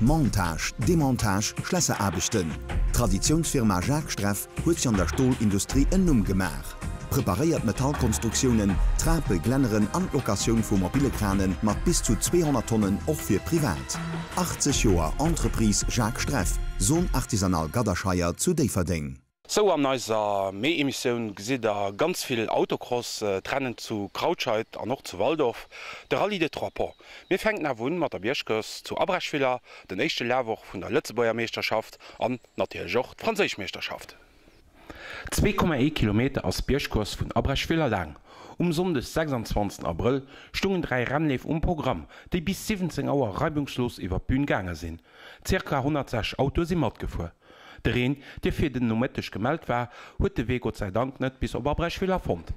Montage, Demontage, Schlösserarbeiten. Traditionsfirma Jacques Streff huet sich an der Stahlindustrie en Numm gemach. Präpariert Metallkonstruktionen, Trape, Glenneren an Lokation vu mobile Kranen mat bis zu 200 Tonnen och fir privat. 80 Joer Entreprise Jacques Streff, Sohn artisanal Gaderscheier zu Deverding. So an eiser Meeemissionioun gesit ganz viel Autocross trennen zu Krautscheid an noch zu Waldorf, der Rallye de Trois. Mir fängt a Wun mat der Bierschkes zu Abrechviller, den echte Lehrwoch vun der Lützebauer Meisterschaft an natürlich auch die Französischmeisterschaft. 2,1 Kilometer aus Bierschkurs vun Abrechviller lang. Sonntag 26. April stungen 3 Rennläufe Programm, die bis 17 Uhr reibungslos über die Bühne gegangen sind. Circa 160 Autos sind mitgefahren. Der Rehn, der für den nomadisch gemeldet war, hat den Weg Gott sei Dank nicht bis auf Abrechviller gefunden.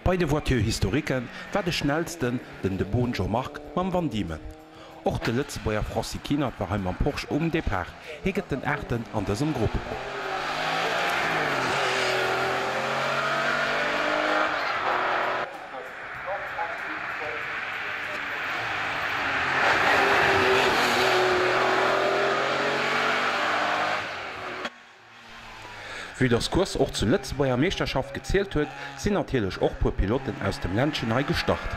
Bei den Voiturhistoriken war der schnellsten den de Bon Jean-Marc mam Van Diemen. Auch der Lützebauer Francis Kinert war am Porsche Depart, heget den Erten an diesem Gruppe. Wie das Kurs auch zur Lützebauer Meisterschaft gezählt wird, sind natürlich auch paar Piloten aus dem Ländchen gestartet.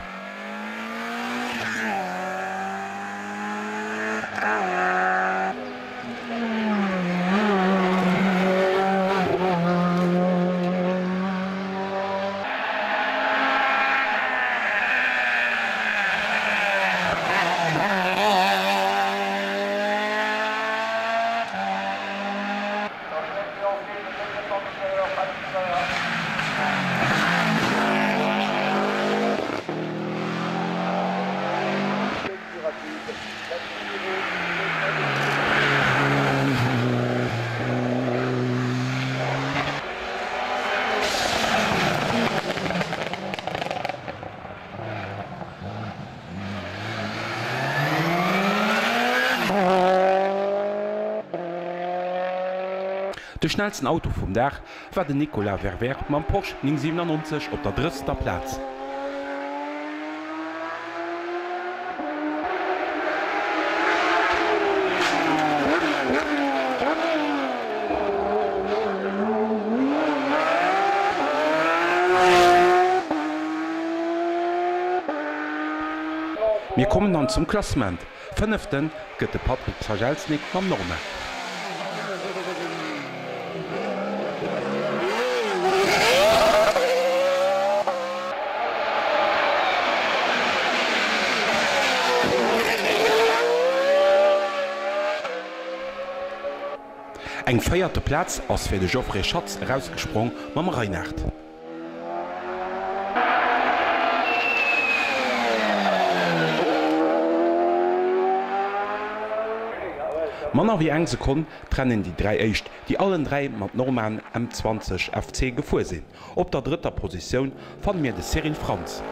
De schnellsten Auto vom Dach war de Nicolas Verver mam Porsche 997 op der 3. Platz. Wir kommen dann zum Klassement. 5. gëtt de Patrick Zajalsnik mam Norme. Eng feierte Platz ass fir de Geoffrey Schatz rausgesprung mam Reinhard. Manner wie eng Sekund trennen die drei Echt, die allen drei mat Norman M20 FC gefuhr sinn. Op der dritter Position fand mir de Cyril Franz.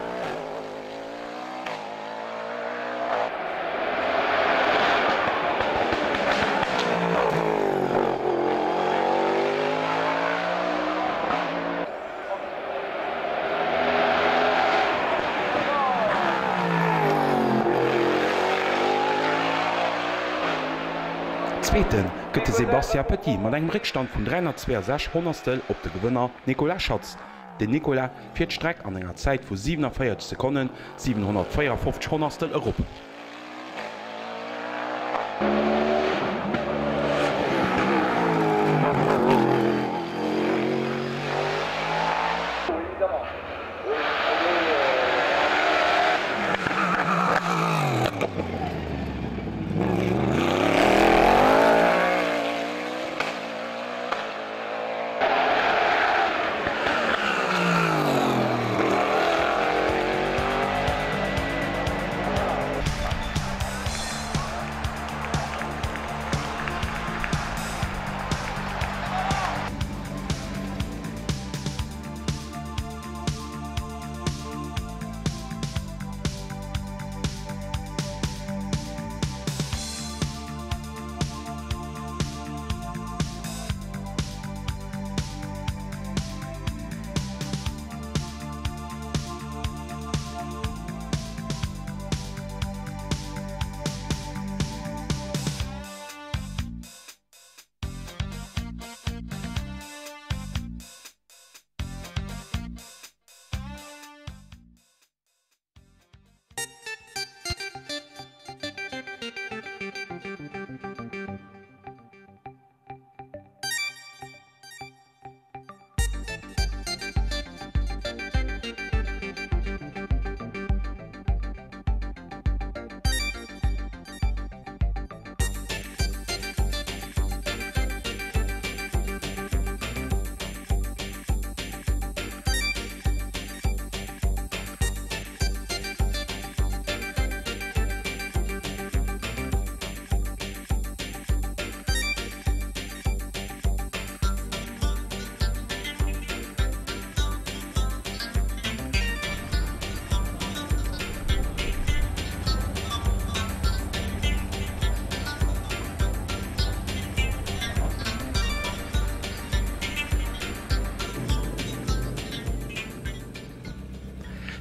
Zweiten gëtt Sebastian Petit mat engem Rückstand vun 326 Honnerstel op de Gewënner Nicolas Schatz. Den Nicolas fir d'Streck an enger Zäit vu 47 Sekunden 754 Honnerstel Europa.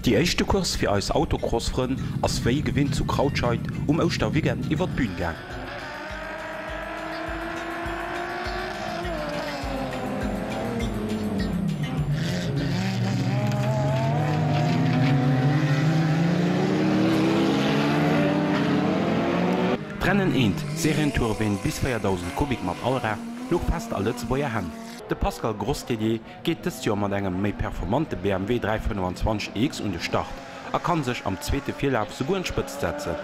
Die echte Kurs fir als Autocrossfrön ass wéi gewinnt zu Krautscheid Oster Wigent iwwer d'Bün gang. Trennen eenent Serientour win bis 4000 Kubik mat Allra loch fast alle ze beier han. De Pascal Grosstelier geht dës Jo mat engem méi performante BMW 325X und de Start. Kann sech am zweete Vierlauf so gut spëtzt setze.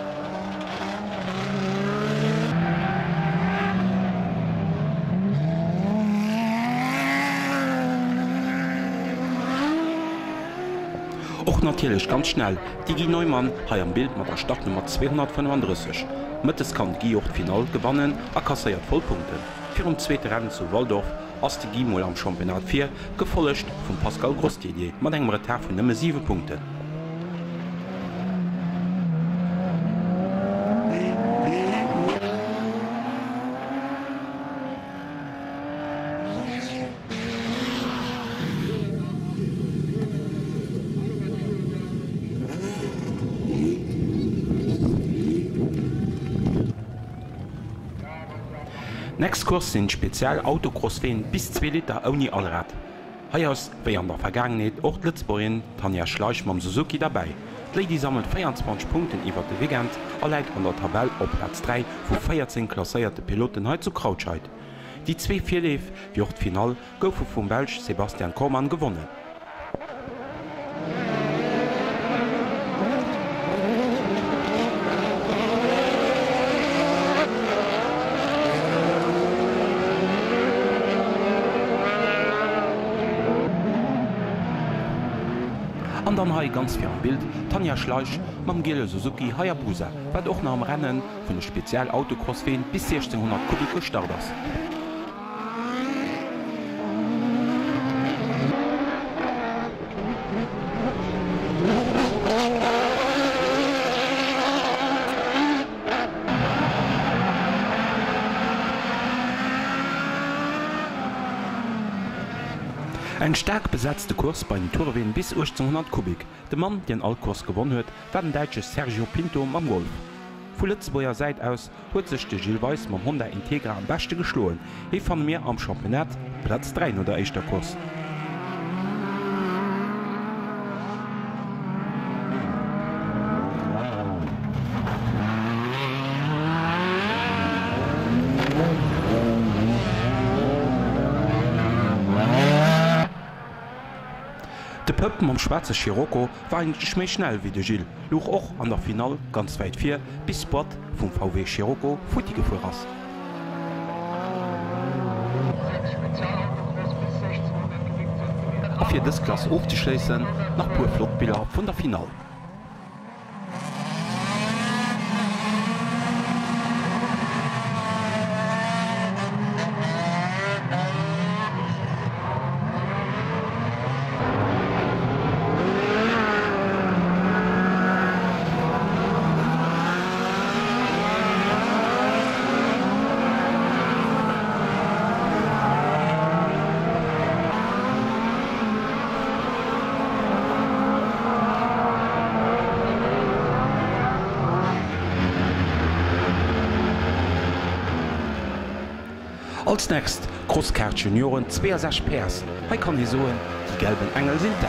Och natilech ganz schnell, Di Gi Neumann hai am Bild mat der Startnummer 235. Mëttes kann Gi och Final gewannen kasseiert Vollpunkten. Fir zweete Rennen zu Waldorf ass de Gimol am Championat 4 gefollecht vum Pascal Grosstelier mat engem Retard vun nëmme 7 Punkte. Nächst Kurs sinn speziell Autocrossfeen bis 2 Liter oni Allrad. Heiers wéi an der Vergangenheet och Lützborin Tanja Schleich mam Suzuki dabei. D'Lady sammelt 24 Punkten iwwer de Wigent alläit an der Tabelle op Platz 3 vu 14 klasséierte Piloten heit zu Krautscheid. Die 2 Vierleef wie och d'Final goufe vum Belsch Sebastian Kormann gewonnen. An dann hai ganz fir am Bild Tanja Schleich mam gele Suzuki Hayabusa, wat och nach am Rennen vun de Spezialautocrossfeen bis 1600 Kubik gestart ass. Ein stark besetzte Kurs bei den Tourween bis 1800 Kubik. De Mann, den Altkurs gewonnen huet, war den deutsche Sergio Pinto am Golf. Vu Lützburger Seit aus huet sech de Gilles Weiss mam Honda Integra am beste geschloen. He fan mir am Championat Platz 3 oder eischter Kurs. De Pëppen am schwarze Scirocco war eigentlich méi schnell wie de Gilles, loch och an der Final ganz weit fir bis Spot vum VW Scirocco Futi gefuer ass. A fir dës Klasse ofzeschleessen nach puer Flotbilder vun der Final. Als nächst Crosskart Junioren 26 PS. Hei kann die soen, die gelben Engel sind da.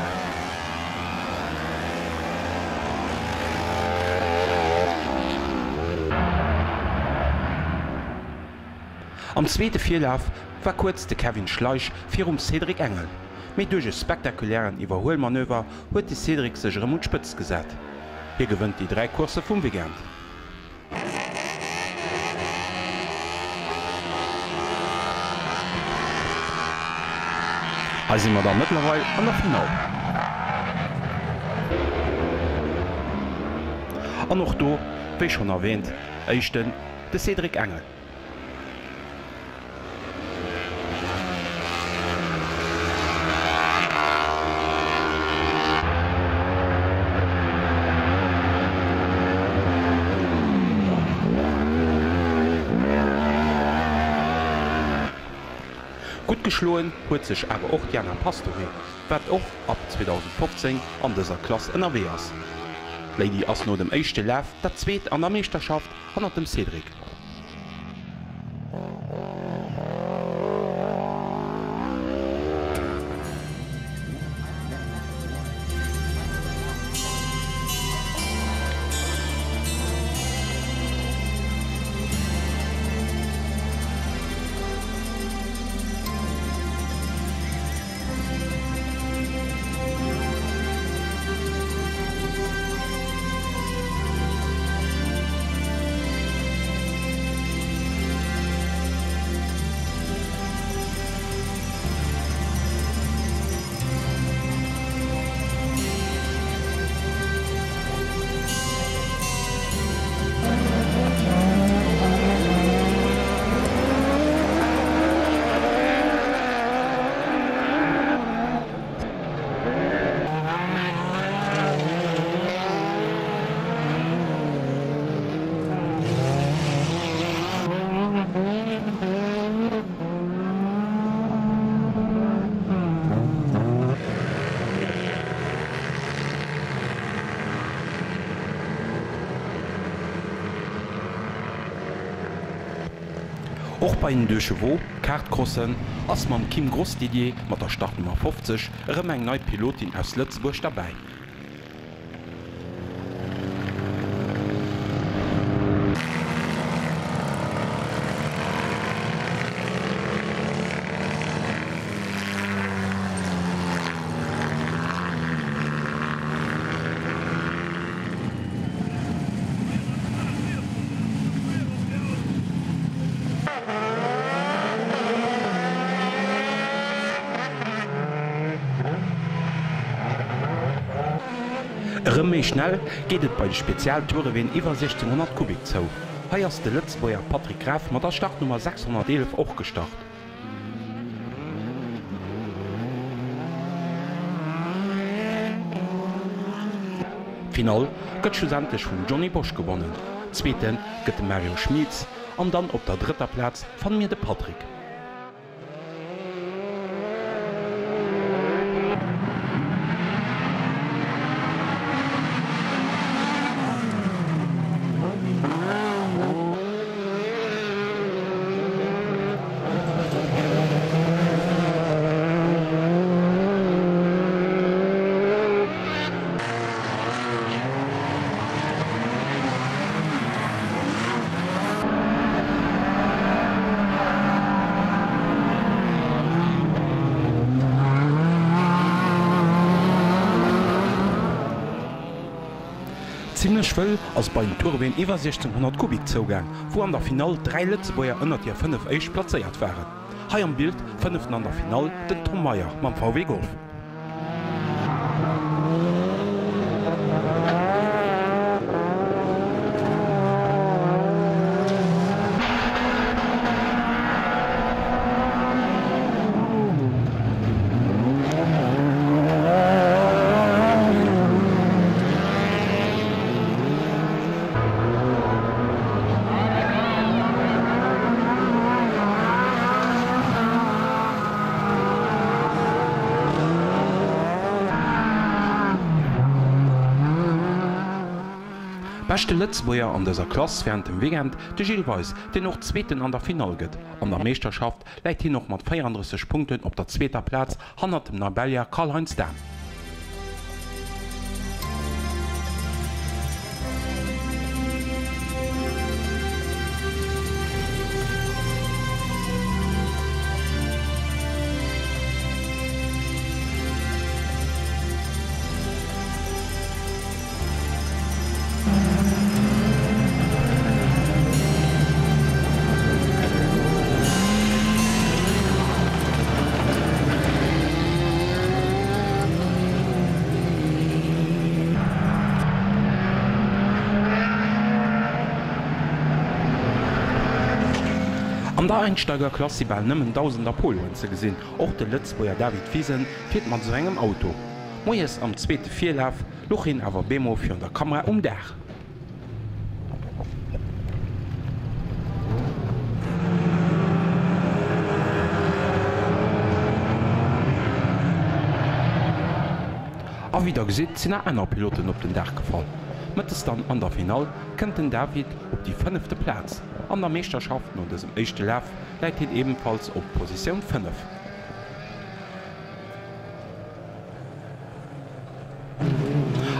Am zweite Vierlauf war kurz de Kevin Schleich fir Cedric Engel. Mit duche spektakulären Iwerholmanöver huet die Cedric sech Remut spëtz gesät. Hier gewënnt die 3 Kurse vum Weekend. Also sind wir da mittlerweile an der Final. Und noch da, wie schon erwähnt, ersten der Cedric Engel. Gut geschloen huet sech awer och Jana Pastori, wat och ab 2015 an dëser Klasse NRW ass. Lady ass no dem éischchte Läf dat zweet an der Meesterschaft hannner dem Cedric. Och bei den Dechevaux, Kartcrossen, ass mam Kim Grossdidier mat der Startnummer 50 eng neu Pilotin aus Lützburg dabei. Rëmme schnell geht et bei de Spezialtoure wen iwwer 1600 Kubik zou. Heiers de Lützboer Patrick Graf mat der Startnummer 611 och gestart. Final gëtt schlussendlich vum Johnny Bosch gewonnen. Zweeten gëtt Mario Schmitz an dann op der dritter Platz fan mir de Patrick. Ziemlich schwell ass bei den Tourwen iwwer 1600 Kubik zougang, wo an der Final 3 Lützboer ënnert Dir 5 Eich plazéiert wären. Hai am Bild 5 an der Final den Tom Meier mam VW Golf. Beste Lützboer an dieser Klasse während dem Weekend de Gilles Weiss, den noch Zweiten an der Final geht. An der Meisterschaft lägt hier noch mit 34 Punkten auf der zweiten Platz hinter dem Nabellier Karl-Heinz Dahm. An der Einsteigerklasse bei nëmmen 1000 Polen ze gesinn, och de Lützboer David Wiesen firet mat so engem Auto. Moies am zweete Vierlaf loch hin awer Bemo fir der Kamera Dach. A wieder gesit sinn einer Piloten op den Dach gefallen. Mëttes dann an der Final kënnt den David op die 5. Platz. An der Meisterschaft no dess echte Laf läit hin ebenfalls op Position 5.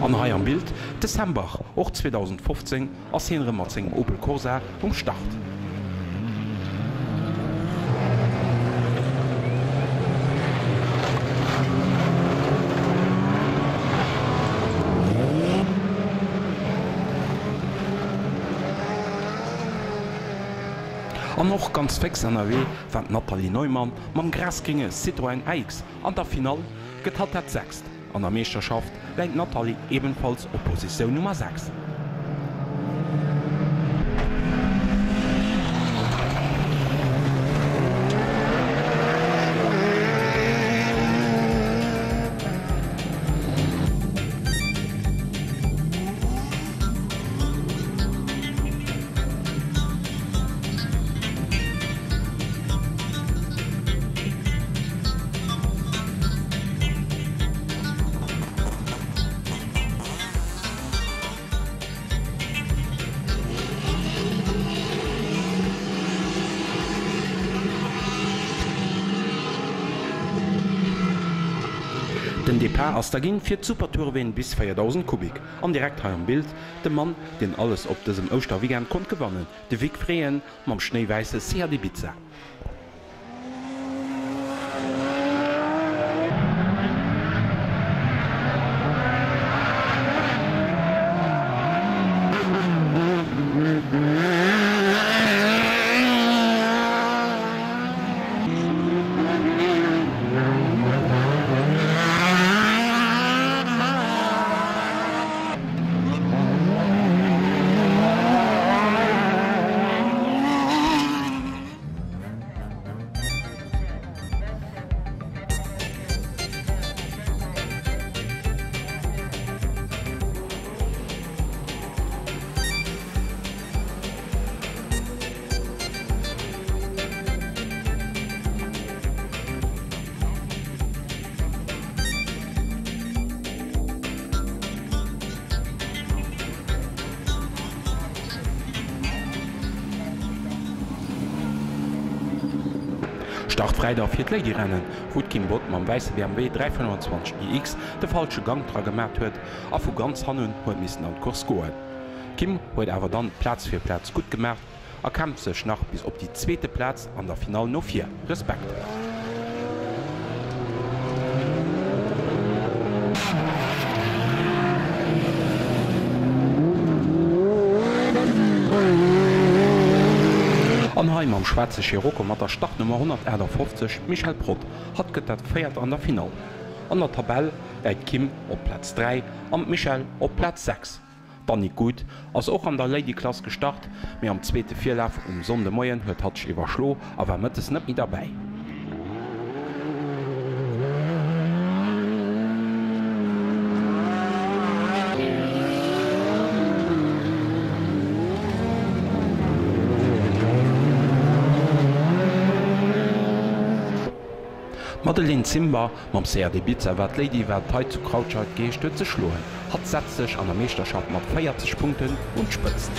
An Hai am Bild Dezember och 2015 ass hin Remmerzing Opel Corsa Start. An noch ganz fix NRW fand Nathalie Neumann mam Graskinge Citroën X an der Final gët hat dat 6. An der Meisterschaft lenkt Nathalie ebenfalls op Position Nummer 6. Den Depart ass da ginn fir Supertourwen bis 4000 Kubik. An direkt ha am Bild de Mann, den alles op dessem Osterwiegend kont gewannen, de Wig freeen mam schneeweise Seat Ibiza. Startfreitag fir d'Ladyrennen, wot Kim Bott mam weiße BMW 325 iX de falsche Gangtra gemerk huet, a vu ganz hannen huet missen an Kurs goen. Kim huet awer dann Platz fir Platz gut gemerkt, kämpft sech nach bis op die zweete Platz an der Final no 4. Respekt. Anheim am Schweze Chiroko mat der Startnummer 150 Michael Brott hat getat feiert an der Final. An der Tabelle äit Kim op Platz 3 an Michael op Platz 6. Dann nicht gut, als auch an der Ladyklasse gestartet, mir am zweiten Vierlauf Sonde Moien huet hatch iwwerschlo, aber mit es net mit dabei. Madeleine Zimba mam CRD-Bitzer wat Lady wat heit zu Krautscheid geestet ze schloen, hat setzech an der Meesterschaft mat 40 Punkten und spëtzt.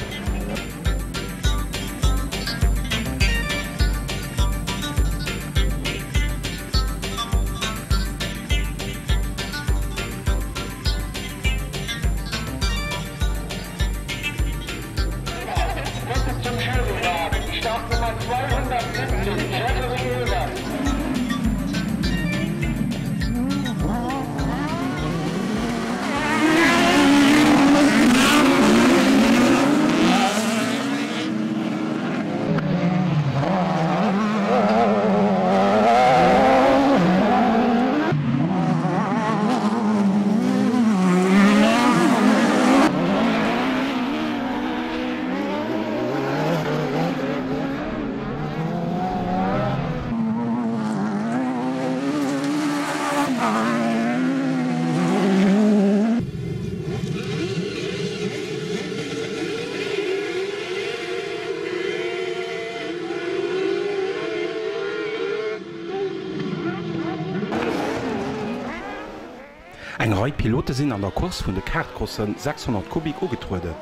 Eng Rei Pilote sinn an der Kurs vun de Kartcrossen 600 Kubik ugetruede.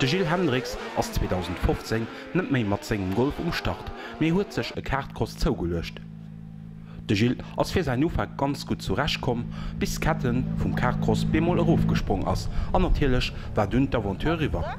De Gilles Hendricks ass 2015 net méi mat segem Golf umstart, méi huet sech e Kartcross zougelecht. De Gilles ass fir se Ufang ganz gut zurechtkom, bis Ketten vum Kartcross bemol Ruf gesprung ass, an natierlech war dünn d'Aventur iwwer.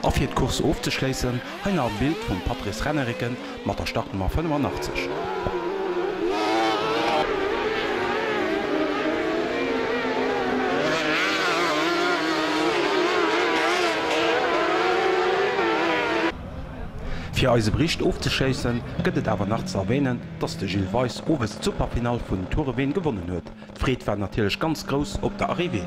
A fir d'Kurs ofzeschleessen, ha a Bild vum Patrice Rennericken mat der Startnummer 85. Fir eise Bericht ofzeschleessen, gëtt et awer nach ze erwähnen, dats de Gilles Weiss owes Superfinal vun Toureween gewonnen huet. D'Fried war natilech ganz gross op der Arrivée.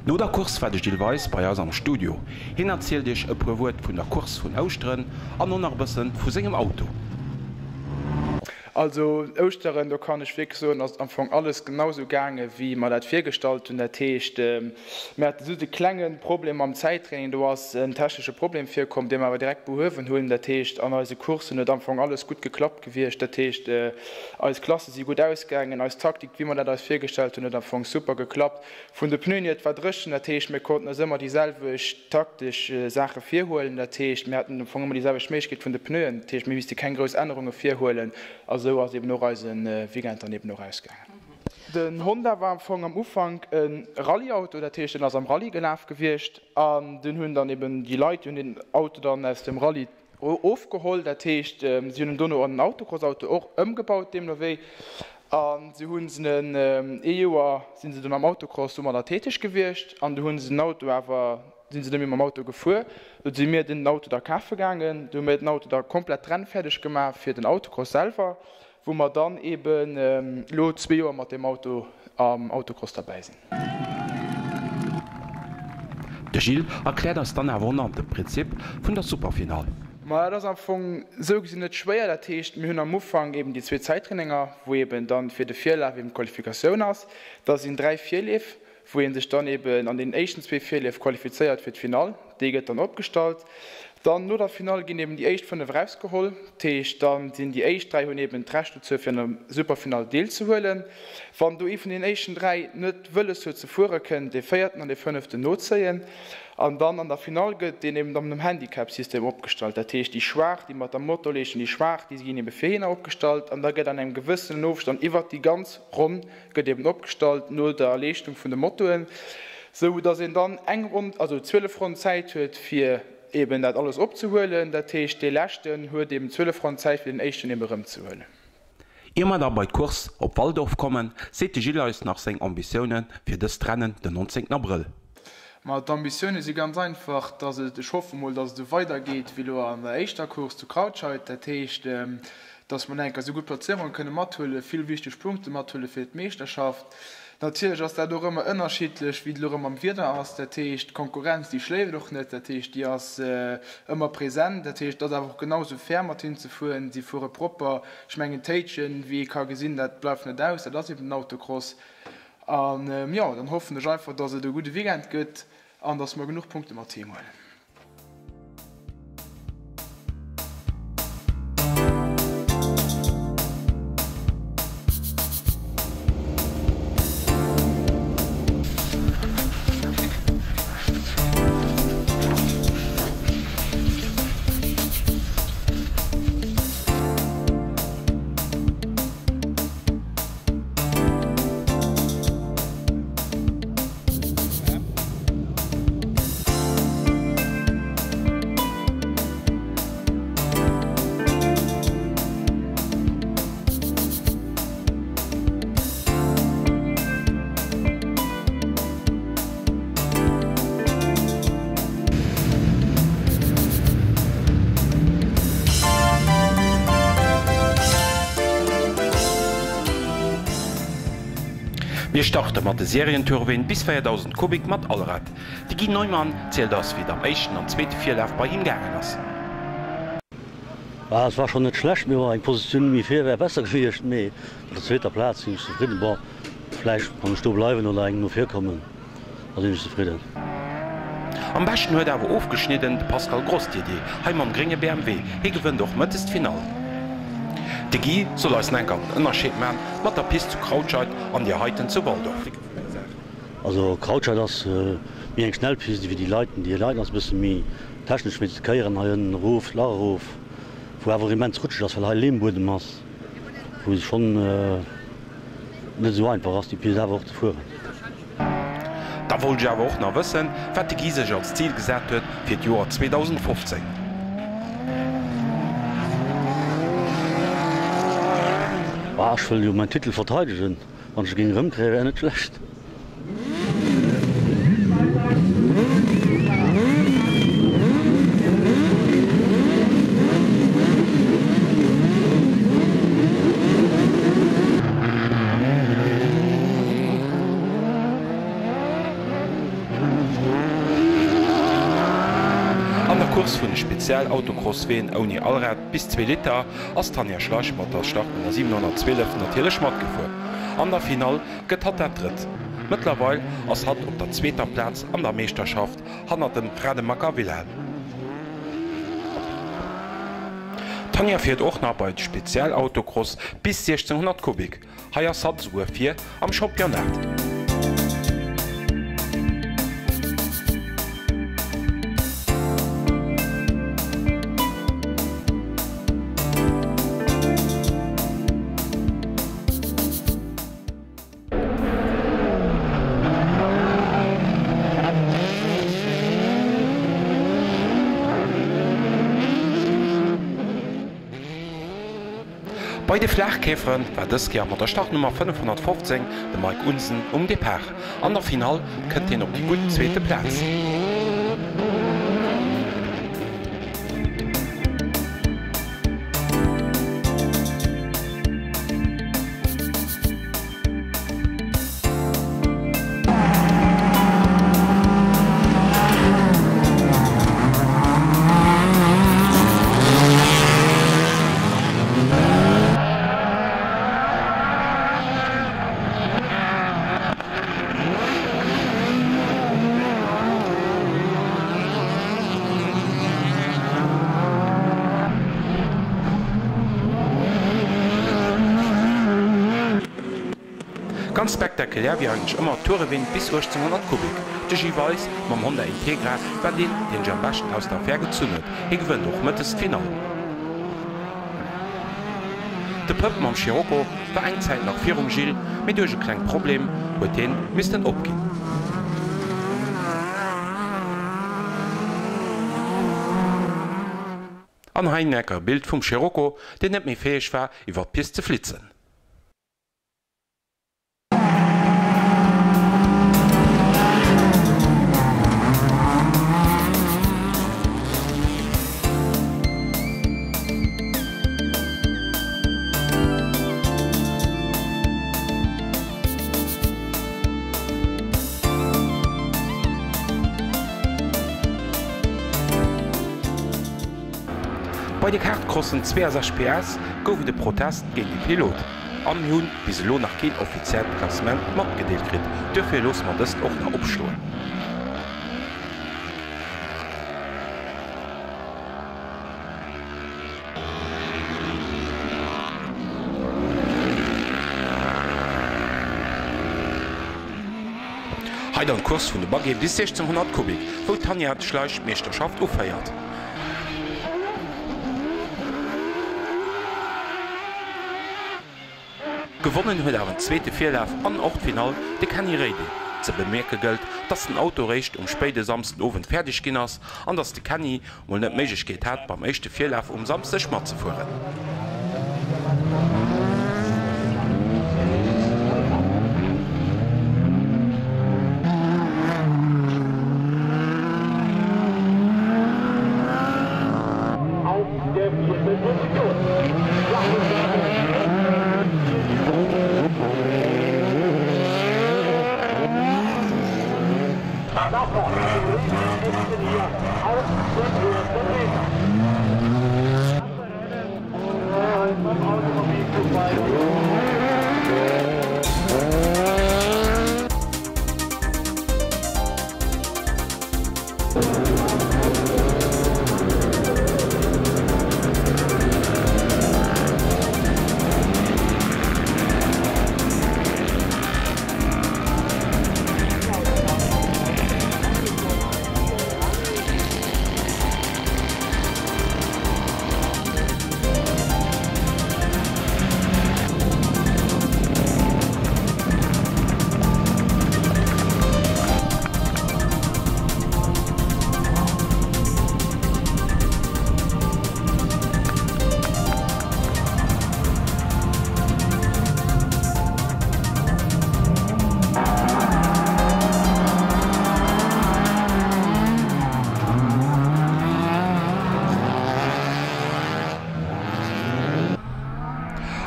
No der Kurs war de Gilles Weiss bei ass am Studio. Hin erzielt Dich e Prewuet vun der Kurs vun Austren an non bëssen vu segem Auto. Also Austeren, da kann ich wirklich so am Anfang alles genauso gange wie man das viergestalt und der Tisch so die kleinen Problem am Zeittraining, du hast ein technisches Problem vorkommen, dem aber direkt behoven holen der Tisch an unsere Kurse und am Anfang alles gut geklappt gewesen, der Tisch als Klasse sie gut ausgegangen, als Taktik wie man das viergestellt und am Anfang super geklappt. Von der Pneu etwa drischen der Tisch, wir konnten also immer dieselbe taktische Sache vorholen der Tisch, wir hatten am Anfang immer dieselbe Schmächkeit von der Pneu, der Tisch, wir mussten keine großen Änderungen vorholen. Also so war eben noch als ein Weekend daneben noch ausgegangen. Den Honda war am Ufang ein Rallyeauto, der Tisch ass am Rallye gelaf gewircht, an den hunn dann eben die Leute und den Auto dann aus dem Rallye aufgeholt, der Tisch sie hun Donno an ein Autocrossauto auch umgebaut dem Noé. Sie hunn EUer sind sie dann am Autocross der tätig gewircht, an du hunn ein Auto aber sind sie am Auto gefu, sie mir den Auto der Kaffe gegangen, du mir den Auto da komplett rennfertig gemacht für den Autocross selber, wo man dann eben lo 2 Jahre mit dem Auto am Autocross dabei sind. De Gilles erklärt das dann erwonnernde Prinzip vun der Superfinal. Ma das am Anfang so gesehen net schwer, der Techt mir hunn am Ufang eben die 2 Zeittraininger, wo eben dann fir de 4 eben Qualifikation ass, da sind 3 4 wo sich dann eben an den ersten 2 4 qualifiziert für das Final, die geht dann abgestaltet. Dann nur das Final gehen eben die ersten 5 rausgeholt, dann sind die ersten 3 und eben 3 Stütze für ein Superfinal Deal zu holen. Wenn du von den ersten 3 nicht willst, so zu fahren können, die 4. und die 5. Notzehen. Und dann an der Final geht den eben dann im Handicap-System abgestaltet. Das heißt, die Schwach, die mit dem Motto lesen, die Schwach, die sind eben für ihn abgestaltet. Und da geht an einem gewissen Aufstand über die ganze Runde geht eben abgestaltet, nur der Leistung von den Mottoen. So dass er dann eng rund, also 12 Runden Zeit hat, für eben das alles abzuholen. Das heißt, die Letzten hat eben 12 Runden Zeit für den ersten eben rumzuholen. Immer da bei Kurs op Waldorf kommen, seht die Gilles nach seinen Ambitionen für das Rennen den 19. April. Die Ambition ist ganz einfach, dass ich hoffe mal, dass es weitergeht wie du an der ersten Kurs zu Krautscheid. Das heißt, dass man so gut Platzierungen können mitholen, viel wichtige Punkte mitholen für die Meisterschaft. Natürlich ist das immer unterschiedlich, wie du am Vierter ist. Das heißt, Konkurrenz, die schläft doch nicht. Das heißt, die ist immer präsent. Das heißt, das ist einfach genauso fair mit hinzuführen. Sie fahren proper Schmengen-Tätchen, wie ich habe gesehen, das bleibt nicht aus. Das ist eben ein Autocross. Und ja, dann hoffen wir einfach, dass es ein guter Weekend gibt und dass wir genug Punkte mit Team holen. Wir starten mit der Serienturbine bis 4000 Kubik mit Allrad. Die Guy Neumann zählt das wieder am 1. und 2. Vierlauf bei ihm gegangen ist. Ja, es war schon nicht schlecht, mir war eine Position wie fair, wäre besser gewesen. Der 2. Platz, bin ich zufrieden. Aber vielleicht kann ich da bleiben oder eigentlich nur 4 kommen. Da bin ich zufrieden. Am besten hat er aber aufgeschnitten Pascal Gross die Idee. Heim am geringe BMW. Er gewinnt auch mit das Final. De Guy soll als Nenker ënnerscheet man mat der Piste zu Krautscheid an die Heiten zu Waldorf. Also Krautscheid ist wie eng Schnellpiste wie die Leuten ass bisssen mi technisch mit Keieren haien Ruf, Lagerhof, wo awer immens rutsch ass weil Lehmboden mass, wo ich schon net so einfach ass die Piste awer zu fuhren. Da wollt ja auch noch wissen, wat de Guy sech als Ziel gesät huet fir d Joer 2015. Ich will meinen Titel verteidigen. Wenn ich gegen Rim kriege, wäre nicht schlecht. An der Kurs vun de Spezialautocross-Ween ohne Allrad bis 2 Liter ass Tanja Schlach mat der Start der 712 natürlich mat gefuhr. An der Final gëtt hat der Dritt. Mittlerweile ass hat op der 2. Platz an der Meisterschaft hannner dem Fredemacker Wilhelm. Tanja fährt auch nach bei Spezialautocross bis 1600 Kubik. Haier hat Sue 4 am Championat. Bei den Flachkäfern war das Jahr mit der Startnummer 515 der Mike Unsen Depart. An der Final könnt ihr auf die guten zweiten Platz. Ganz spektakulär wie eigentlich immer Tourewin bis 1800 Kubik. De Giweis mam Honda Integra war den Jam Baschen aus der Fer gezündet. Ich gewinnt doch mit das Final. De Pöppen am Scirocco war eng Zeit nach Führung Gilles mit durch ein kleines Problem, wo den müssten abgehen. An Heinecker Bild vom Scirocco, der nicht mehr fähig war, über die Piste zu flitzen. Bei den Kartcrossen 62 PS gouf de Protest gegen die Pilot. Am Jun bis lo nach kein offiziell Klassement mat gedeelt krit, dürfe los man das auch noch opschloen. Heute am Kurs von der Bagge bis 1600 Kubik, wo Tanja die Schleichmeisterschaft auffeiert. Gewonnen huet awer zweete Vierlauf an Ortfinal de Kenny Reide. Ze bemerke gëlt, dats den Autorecht spéide samsten Owen fertig ginnners, an dats de Kenny moll net Meigkeet hat beim echte Vierlauf samste Schmat ze fuhren.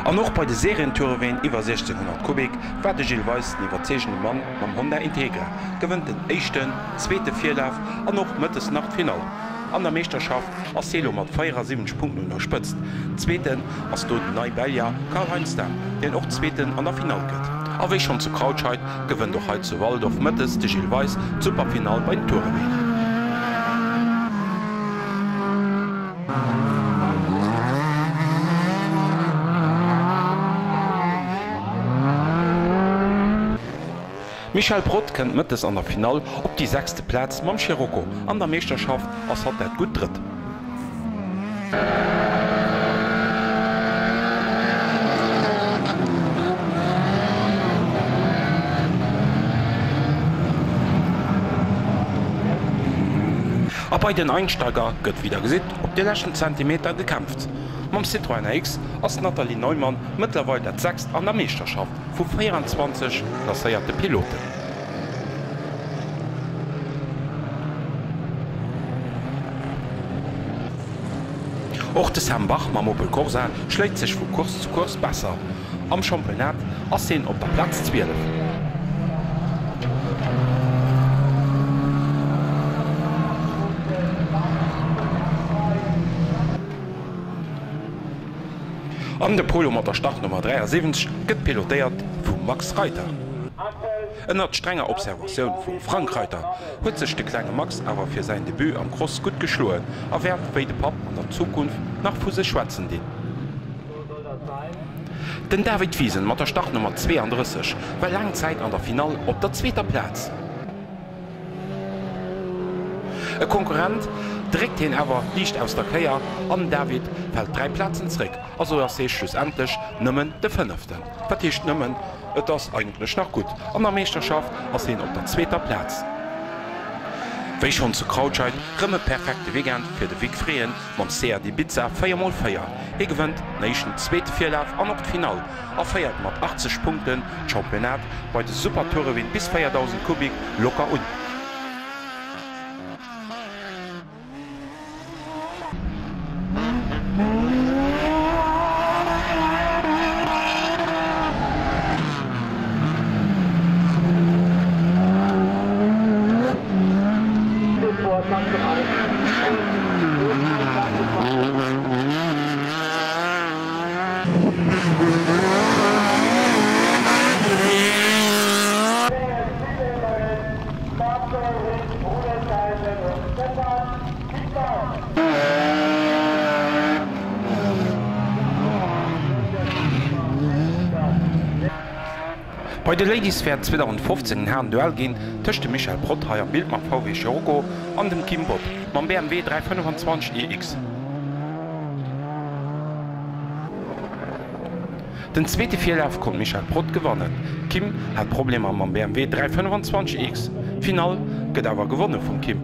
An noch bei de Serientourewin iwwer 1600 Kubik war de Gilles Weiss den iwwerzegende Mann mam Honda Integra, gewënnt den echten, zweete Vierlauf an noch mëttes Nachtfinal. An der Meisterschaft ass Selo mat 4,7 Punkten unterspëtzt. Zweeten ass do den Neibelja Karl-Heinz Damm, den och Zweeten an der Final gëtt. Aéi schon zu Krautscheid gewënnt doch heit zu Waldorf mëttes de Gilles Weiss Superfinal bei den Tourewin. Michael Brott kennt mëttes an der Final op die 6. Platz mam Scirocco an der Meisterschaft ass hat dat gut dritt. A bei den Einsteiger gëtt wieder gesit, op de lächen Zentimeter gekämpft. Mam Citroën X ass Nathalie Neumann mittlerweile dat 6 an der Meisterschaft vu 24 lacéierte Piloten. Och des Herrn Bach mam Opel Corsa schlägt sich vu Kurs zu Kurs besser. Am Championat ass sinn op der Platz 12. An der Polo mat der Startnummer 73 gëtt pilotéiert vum Max Reiter. Ennner strenger Observatioun vum Frank Reiter huet sech de kleine Max awer fir sein Debüt am Cross gut geschloen, awer wéi de Pap an der Zukunft nach Fuse schwatzen din. Den David Wiesen mat der Startnummer 32 war lang Zeit an der Final op der 2. Platz. E Konkurrent drégt hin awer liicht aus der Käier an David fällt 3 Plätzen zréck, also er sech schlussendlich nëmmen de 5. Verticht nëmmen, et ass eigentlich nach gut. An der Meisterschaft ass hin op der 2. Platz. Wéi schon zu Krautscheid rëmme perfekte Wegen fir de Weg freeen mam Seat Ibiza 4x4. E gewënnt neichen 2. Vierlauf an op Final, a feiert mat 80 Punkten Championat bei de Supertourewin bis 4.000 Kubik locker un. Bei de Ladies fährt 2015 Herrn Duell ginn töchte Michael Brottheier Bild mat VW Scirocco an dem Kimbot mam BMW 325 EX. Den zweete Vierlauf kon Michael Brott gewannen. Kim hat Probleme am BMW 325 EX. Final gëtt awer gewonnen vum Kim.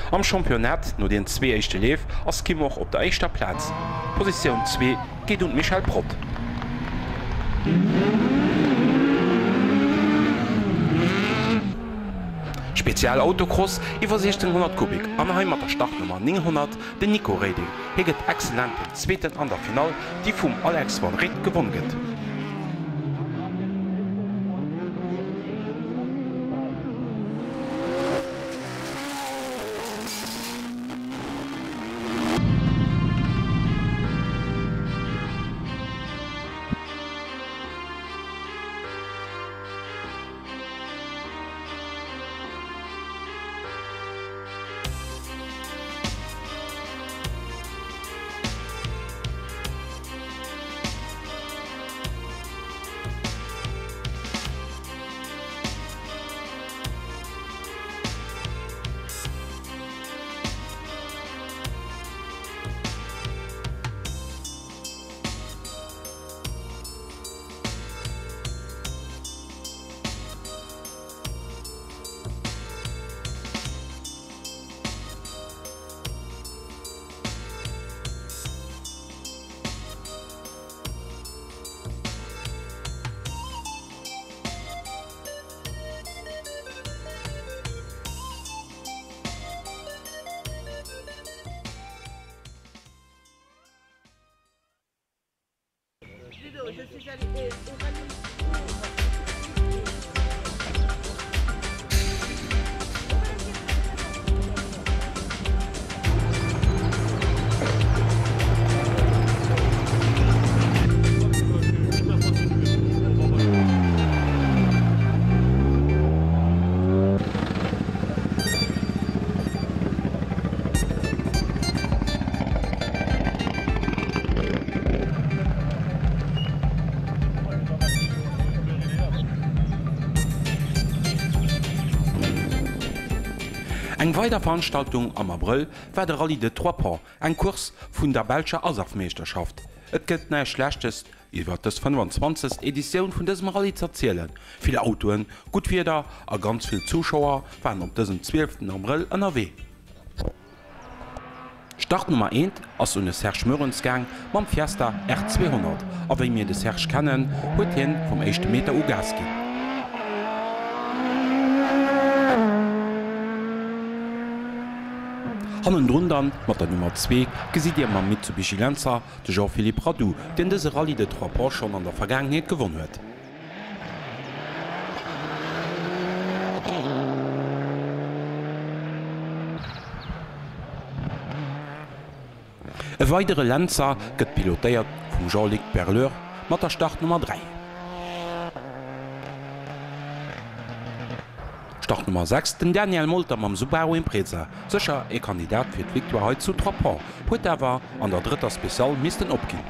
Am Championat no den 2 echte Leef ass Kim och op der 1. Platz. Position 2 geht und Michael Brott. Spezialautocross iwwer 1600 Kubik an Heimat der Startnummer 900 den Nico Reding. Hi gëtt exzellent den 2. an der Final, die vum Alex van Riet gewonnen gëtt. Eng weiter Veranstaltung am April war der Rallye de Trois Ponts, ein Kurs vun der Belscher Asafmeisterschaft. Et gëtt nei schlechtest iwwer das 25. Edition vun diesem Rallye zerzielen. Viele Autoen, gut Wider a ganz viel Zuschauer waren op diesem 12. April NRW. Start Nummer 1 ass une Serge Mörensgang mam Fiesta R200, aéi mir de Serge kennen, huet hin vom 1. Meter Ugas gin. Hannen runnern mat der Nummer 2 gesiit Dir ma Mitsubishi Lancer de Jean-Philippe Radou, den dese Rallye de Trois schon an der Vergangenheet gewonnen huet. E weidere Lancer gëtt pilotéiert vum Jean-Luc Perleur mat der Start Nummer 3. Start Nummer 6 den Daniel Molter mam Subaru Impreza, secher e Kandidat fir d'Victoire zu Trois, huet awer an der dritter Spezial misisten opginn.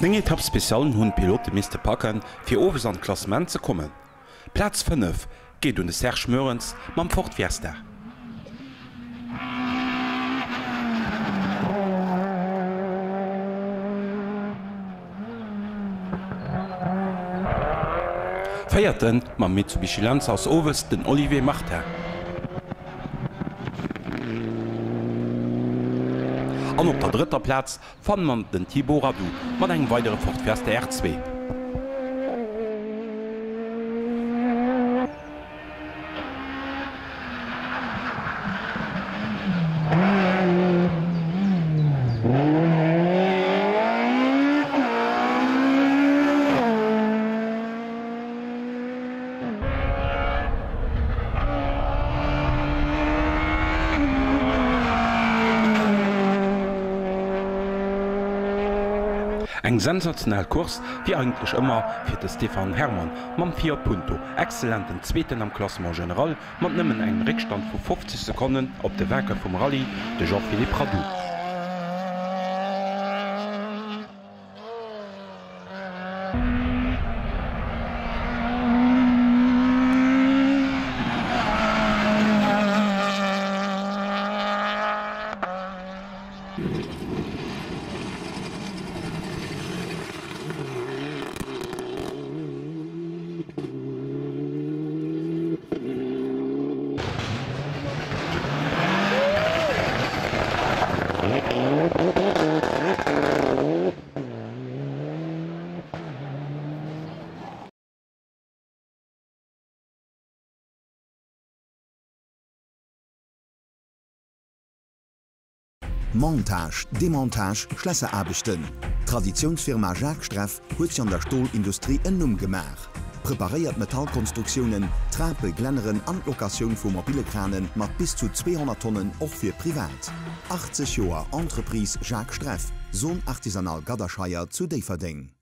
Nenge Etappspezialen hunn Pilote miste packen fir owes an Klassement ze kommen. Platz 5 geht un de Serge Mörens mam Fortwärster. Feierten ma Mitsubishi Lanz aus Owes den Olivier Martin. An op der dritter Platz fann man den Thibaut Radou mat eng weitere Fortwärster R2. Eng sensationell Kurs wie eigentlich immer fir de Stefan Hermann mam 4 Punto, exzellenten Zzweten am Klassement general, mat nëmmen eng Rückstand vu 50 Sekunden op de Werke vum Rallye de Jean-Philippe Radou. Montage, Demontage, Schlösserarbeiten. Traditionsfirma Jacques Streff huet sich an der Stahlindustrie ennum gemach. Präpariert Metallkonstruktionen, Trape, Glenneren an Lokationen von mobile Kranen mat bis zu 200 Tonnen auch für privat. 80 Jahre Entreprise Jacques Streff, Sohn artisanal Gaderscheier zu Deverding.